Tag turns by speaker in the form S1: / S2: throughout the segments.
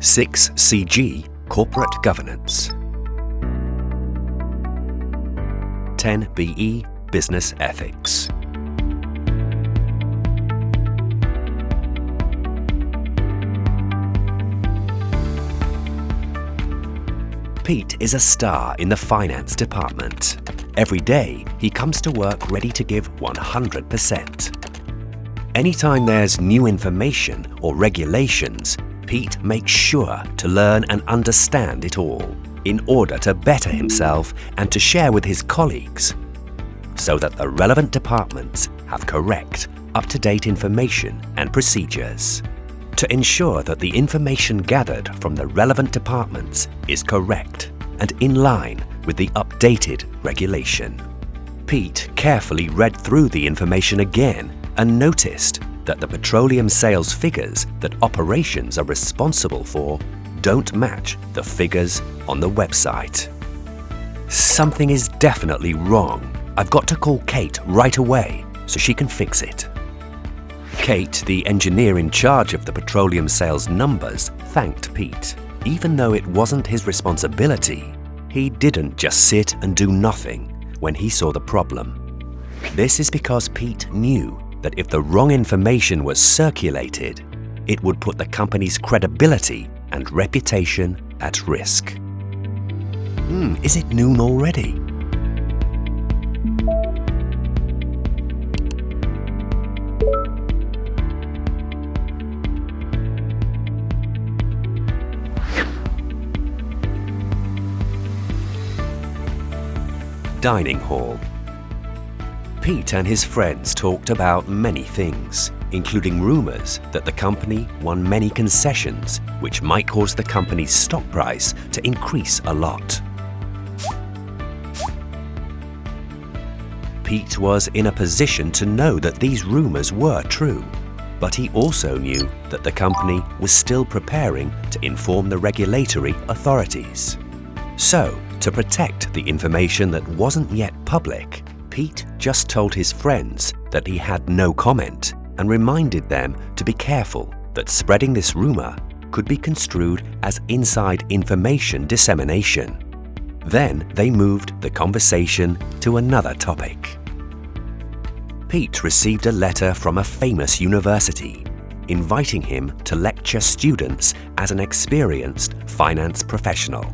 S1: 6CG Corporate Governance. 10BE Business Ethics. Pete is a star in the finance department. Every day, he comes to work ready to give 100%. Anytime there's new information or regulations, Pete makes sure to learn and understand it all in order to better himself and to share with his colleagues, so that the relevant departments have correct, up-to-date information and procedures. To ensure that the information gathered from the relevant departments is correct and in line with the updated regulation. Pete carefully read through the information again and noticed that the petroleum sales figures that operations are responsible for don't match the figures on the website. Something is definitely wrong. I've got to call Kate right away so she can fix it. Kate, the engineer in charge of the petroleum sales numbers, thanked Pete. Even though it wasn't his responsibility, he didn't just sit and do nothing when he saw the problem. This is because Pete knew that if the wrong information was circulated, it would put the company's credibility and reputation at risk. Is it noon already? Dining hall. Pete and his friends talked about many things, including rumors that the company won many concessions which might cause the company's stock price to increase a lot. Pete was in a position to know that these rumors were true, but he also knew that the company was still preparing to inform the regulatory authorities. So, to protect the information that wasn't yet public, Pete just told his friends that he had no comment and reminded them to be careful that spreading this rumor could be construed as inside information dissemination. Then they moved the conversation to another topic. Pete received a letter from a famous university inviting him to lecture students as an experienced finance professional.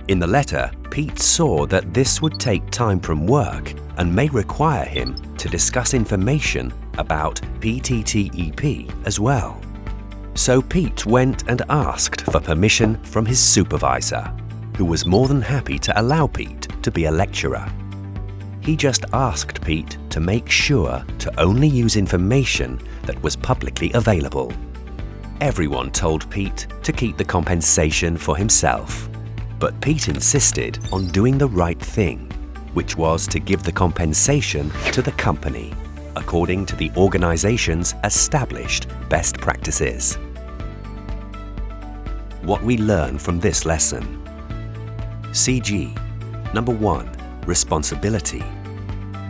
S1: In the letter, Pete saw that this would take time from work and may require him to discuss information about PPTEP as well. So Pete went and asked for permission from his supervisor, who was more than happy to allow Pete to be a lecturer. He just asked Pete to make sure to only use information that was publicly available. Everyone told Pete to keep the compensation for himself. But Pete insisted on doing the right thing, which was to give the compensation to the company, according to the organization's established best practices. What we learn from this lesson. CG. Number 1. Responsibility.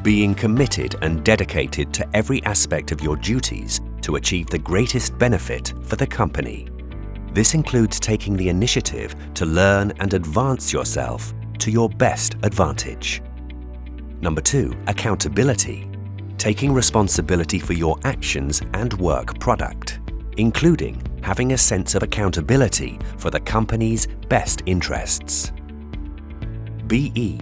S1: Being committed and dedicated to every aspect of your duties to achieve the greatest benefit for the company. This includes taking the initiative to learn and advance yourself to your best advantage. Number 2, accountability. Taking responsibility for your actions and work product, including having a sense of accountability for the company's best interests. BE.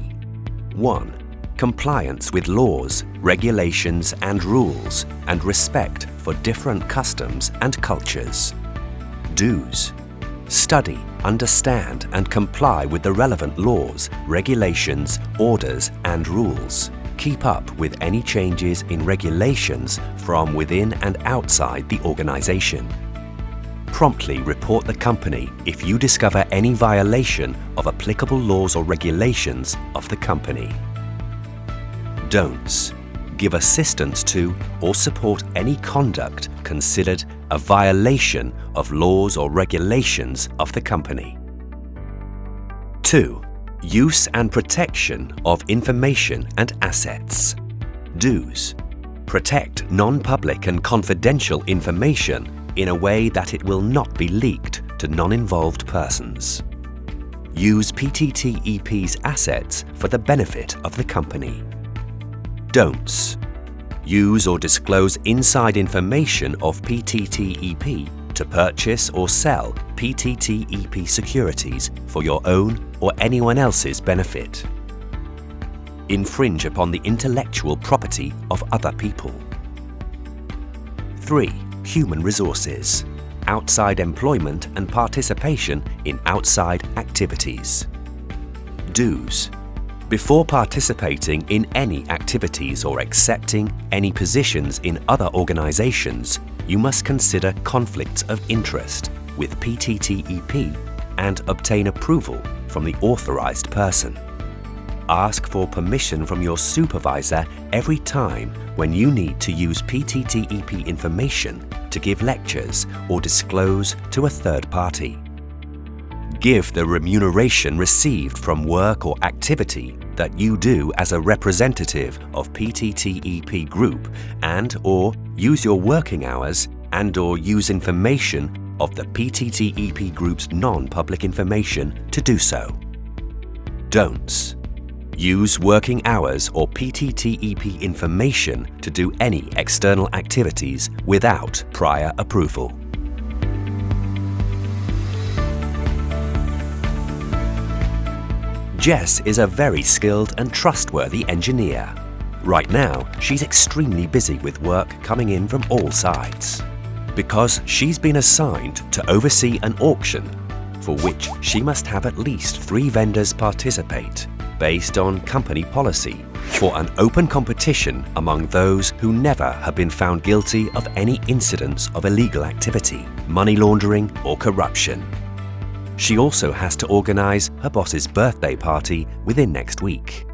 S1: 1. Compliance with laws, regulations and rules, and respect for different customs and cultures. Do's. Study, understand and comply with the relevant laws, regulations, orders and rules. Keep up with any changes in regulations from within and outside the organization. Promptly report the company if you discover any violation of applicable laws or regulations of the company. Don'ts. Give assistance to or support any conduct considered a violation of laws or regulations of the company. 2. Use and protection of information and assets. Do's. Protect non-public and confidential information in a way that it will not be leaked to non-involved persons. Use PPTEP's assets for the benefit of the company. Don'ts. Use or disclose inside information of PPTEP to purchase or sell PPTEP securities for your own or anyone else's benefit. Infringe upon the intellectual property of other people. 3. Human resources. Outside employment and participation in outside activities. Do's. Before participating in any activities or accepting any positions in other organizations, you must consider conflicts of interest with PPTEP and obtain approval from the authorized person. Ask for permission from your supervisor every time when you need to use PPTEP information to give lectures or disclose to a third party. Give the remuneration received from work or activity that you do as a representative of PPTEP Group and/or use your working hours and/or use information of the PPTEP Group's non-public information to do so. Don'ts. Use working hours or PPTEP information to do any external activities without prior approval. Jess is a very skilled and trustworthy engineer. Right now, she's extremely busy with work coming in from all sides. Because she's been assigned to oversee an auction for which she must have at least 3 vendors participate, based on company policy, for an open competition among those who never have been found guilty of any incidents of illegal activity, money laundering or corruption. She also has to organize her boss's birthday party within next week.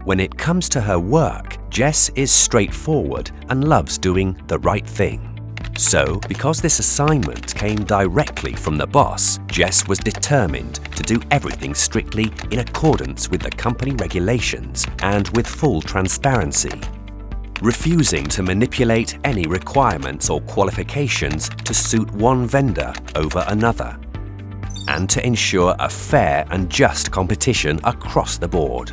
S1: When it comes to her work, Jess is straightforward and loves doing the right thing. So, because this assignment came directly from the boss, Jess was determined to do everything strictly in accordance with the company regulations and with full transparency, refusing to manipulate any requirements or qualifications to suit one vendor over another, and to ensure a fair and just competition across the board.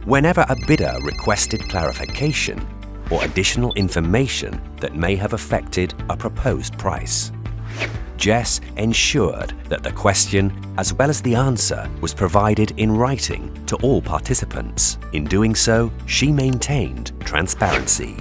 S1: Whenever a bidder requested clarification or additional information that may have affected a proposed price, Jess ensured that the question as well as the answer was provided in writing to all participants. In doing so, she maintained transparency.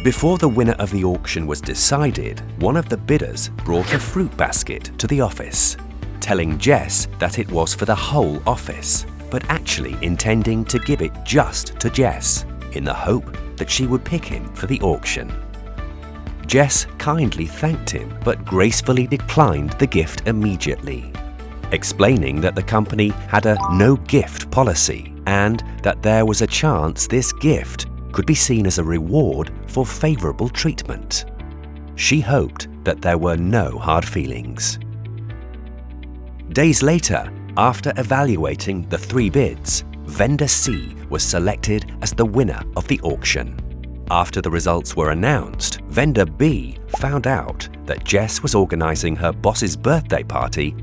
S1: Before the winner of the auction was decided, one of the bidders brought a fruit basket to the office, telling Jess that it was for the whole office, but actually intending to give it just to Jess, in the hope that she would pick him for the auction. Jess kindly thanked him, but gracefully declined the gift immediately, explaining that the company had a no-gift policy and that there was a chance this gift could be seen as a reward for favorable treatment. She hoped that there were no hard feelings. Days later, after evaluating the 3 bids, Vendor C was selected as the winner of the auction. After the results were announced, Vendor B found out that Jess was organizing her boss's birthday party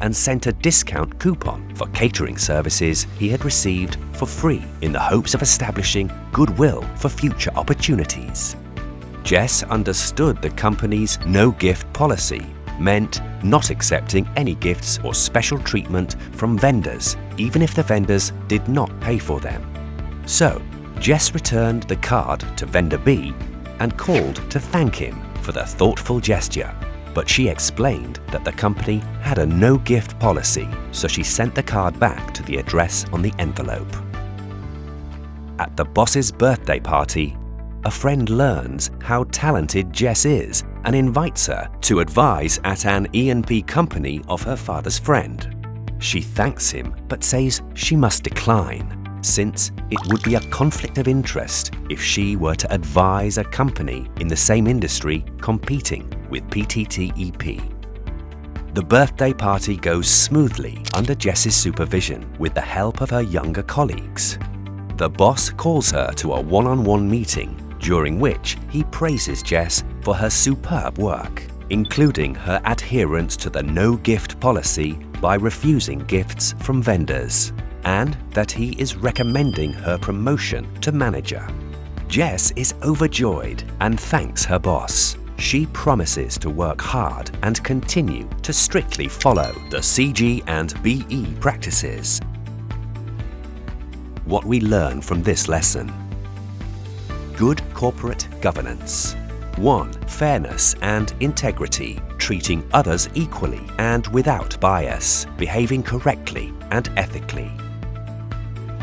S1: and sent a discount coupon for catering services he had received for free in the hopes of establishing goodwill for future opportunities. Jess understood the company's no-gift policy meant not accepting any gifts or special treatment from vendors, even if the vendors did not pay for them. So, Jess returned the card to Vendor B and called to thank him for the thoughtful gesture. But she explained that the company had a no-gift policy, so she sent the card back to the address on the envelope. At the boss's birthday party, a friend learns how talented Jess is and invites her to advise at an E&P company of her father's friend. She thanks him but says she must decline, since it would be a conflict of interest if she were to advise a company in the same industry competing with PPTEP. The birthday party goes smoothly under Jess's supervision with the help of her younger colleagues. The boss calls her to a one-on-one meeting, during which he praises Jess for her superb work including her adherence to the no-gift policy by refusing gifts from vendors, and that he is recommending her promotion to manager. Jess is overjoyed and thanks her boss. She promises to work hard and continue to strictly follow the CG and BE practices. What we learn from this lesson: good corporate governance. 1. Fairness and integrity, treating others equally and without bias, behaving correctly and ethically.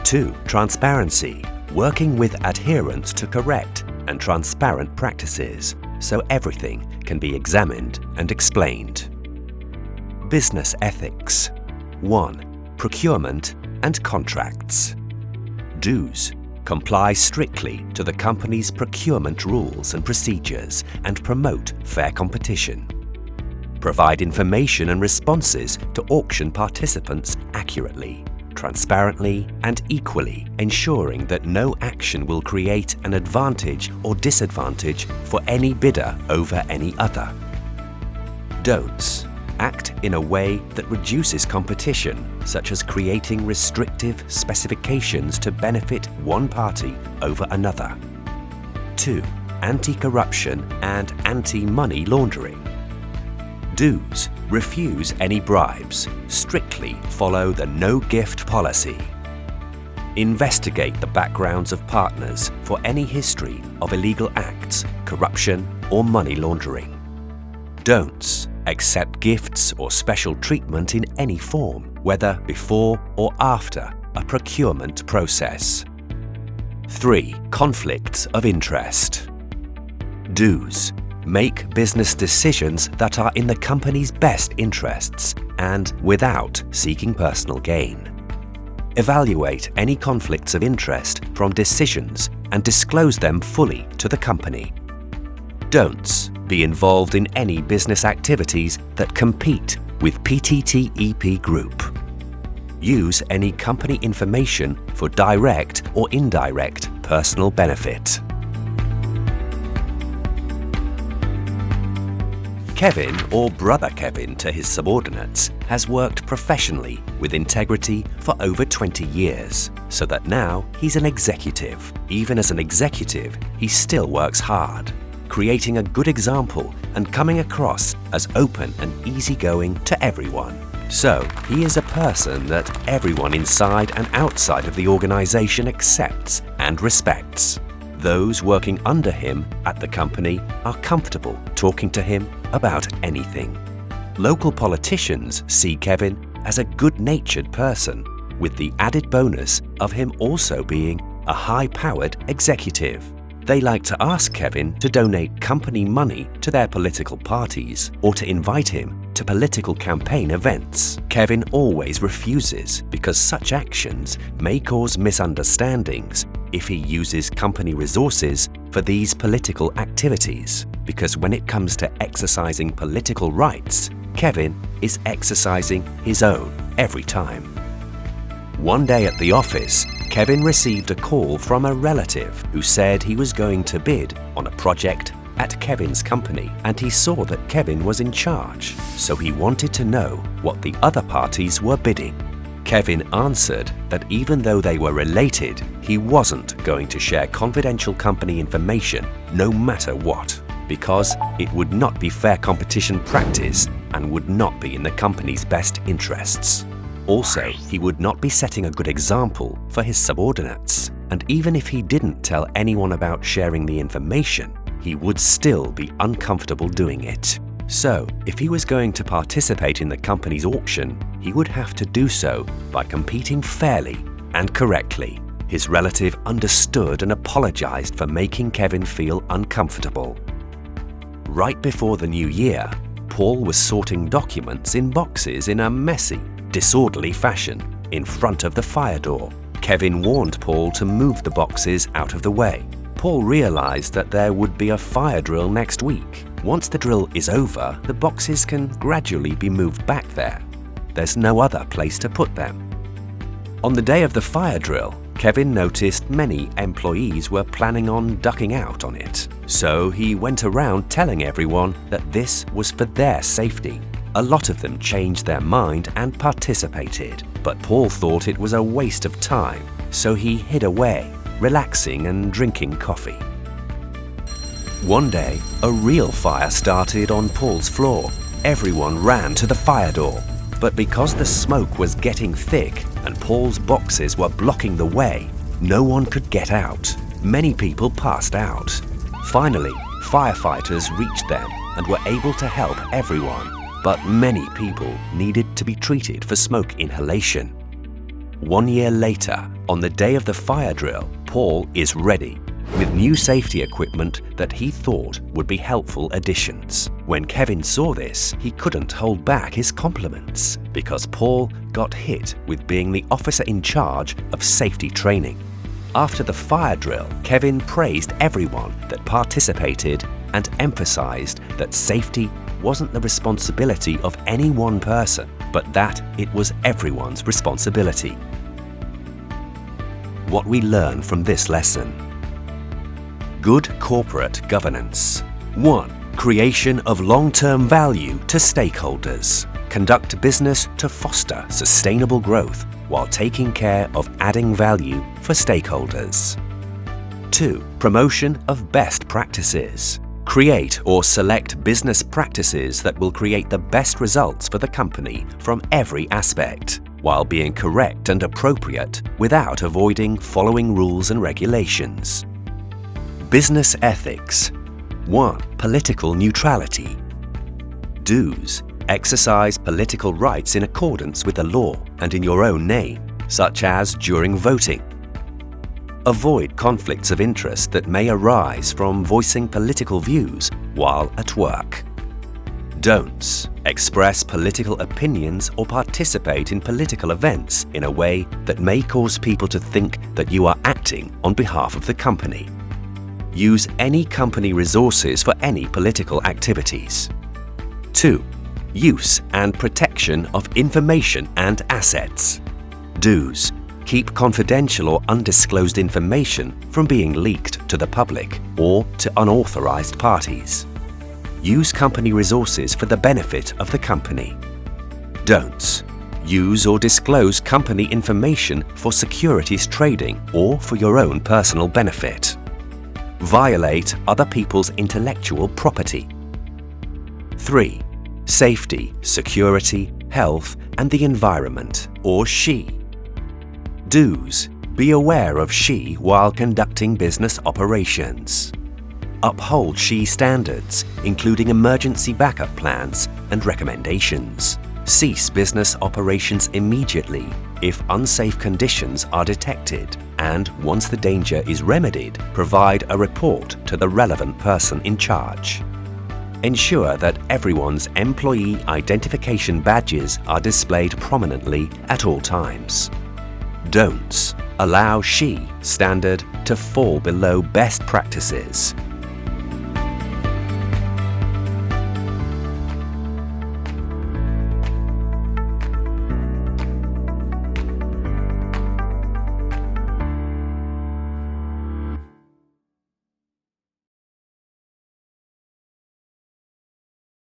S1: 2. Transparency, working with adherence to correct and transparent practices, so everything can be examined and explained. Business ethics. 1. Procurement and contracts. Do's: comply strictly to the company's procurement rules and procedures and promote fair competition. Provide information and responses to auction participants accurately, transparently, and equally, ensuring that no action will create an advantage or disadvantage for any bidder over any other. Don'ts: act in a way that reduces competition, such as creating restrictive specifications to benefit one party over another. 2. Anti-corruption and anti-money laundering. Do's: refuse any bribes, strictly follow the no-gift policy. Investigate the backgrounds of partners for any history of illegal acts, corruption, or money laundering. Don'ts: accept gifts or special treatment in any form, whether before or after a procurement process. 3. Conflicts of interest. Do's: make business decisions that are in the company's best interests and without seeking personal gain. Evaluate any conflicts of interest from decisions and disclose them fully to the company. Don'ts: be involved in any business activities that compete with PPTEP Group. Use any company information for direct or indirect personal benefit. Kevin, or Brother Kevin to his subordinates, has worked professionally with integrity for over 20 years, so that now he's an executive. Even as an executive, he still works hard, creating a good example and coming across as open and easygoing to everyone. So, he is a person that everyone inside and outside of the organization accepts and respects. Those working under him at the company are comfortable talking to him about anything. Local politicians see Kevin as a good-natured person, with the added bonus of him also being a high-powered executive. They like to ask Kevin to donate company money to their political parties or to invite him to political campaign events. Kevin always refuses because such actions may cause misunderstandings if he uses company resources for these political activities, because when it comes to exercising political rights, Kevin is exercising his own every time. One day at the office, Kevin received a call from a relative who said he was going to bid on a project at Kevin's company, and he saw that Kevin was in charge, so he wanted to know what the other parties were bidding. Kevin answered that even though they were related, he wasn't going to share confidential company information no matter what, because it would not be fair competition practice and would not be in the company's best interests. Also, he would not be setting a good example for his subordinates, and even if he didn't tell anyone about sharing the information, he would still be uncomfortable doing it. So, if he was going to participate in the company's auction, he would have to do so by competing fairly and correctly. His relative understood and apologized for making Kevin feel uncomfortable. Right before the new year, Paul was sorting documents in boxes in a messy, disorderly fashion in front of the fire door. Kevin warned Paul to move the boxes out of the way. Paul realized that there would be a fire drill next week. Once the drill is over, the boxes can gradually be moved back there. There's no other place to put them. On the day of the fire drill, Kevin noticed many employees were planning on ducking out on it. So he went around telling everyone that this was for their safety. A lot of them changed their mind and participated, but Paul thought it was a waste of time, so he hid away, relaxing and drinking coffee. One day, a real fire started on Paul's floor. Everyone ran to the fire door, but because the smoke was getting thick and Paul's boxes were blocking the way, no one could get out. Many people passed out. Finally, firefighters reached them and were able to help everyone, but many people needed to be treated for smoke inhalation. 1 year later, on the day of the fire drill, Paul is ready with new safety equipment that he thought would be helpful additions. When Kevin saw this, he couldn't hold back his compliments because Paul got hit with being the officer in charge of safety training. After the fire drill, Kevin praised everyone that participated and emphasized that safety wasn't the responsibility of any one person, but that it was everyone's responsibility. What we learn from this lesson. Good corporate governance. 1. Creation of long-term value to stakeholders. Conduct business to foster sustainable growth while taking care of adding value for stakeholders. 2. Promotion of best practices. Create or select business practices that will create the best results for the company from every aspect, while being correct and appropriate without avoiding following rules and regulations. Business ethics. 1. Political neutrality. Do's. Exercise political rights in accordance with the law and in your own name, such as during voting. Avoid conflicts of interest that may arise from voicing political views while at work. Don'ts. Express political opinions or participate in political events in a way that may cause people to think that you are acting on behalf of the company. Use any company resources for any political activities. 2. Use and protection of information and assets. Do's. Keep confidential or undisclosed information from being leaked to the public or to unauthorized parties. Use company resources for the benefit of the company. Don'ts. Use or disclose company information for securities trading or for your own personal benefit. Violate other people's intellectual property. 3. Safety, security, health, and the environment, or SHE. Do's. Be aware of SHE while conducting business operations. Uphold SHE standards, including emergency backup plans and recommendations. Cease business operations immediately if unsafe conditions are detected, and once the danger is remedied, provide a report to the relevant person in charge. Ensure that everyone's employee identification badges are displayed prominently at all times. Don'ts. Allow SHE standard to fall below best practices.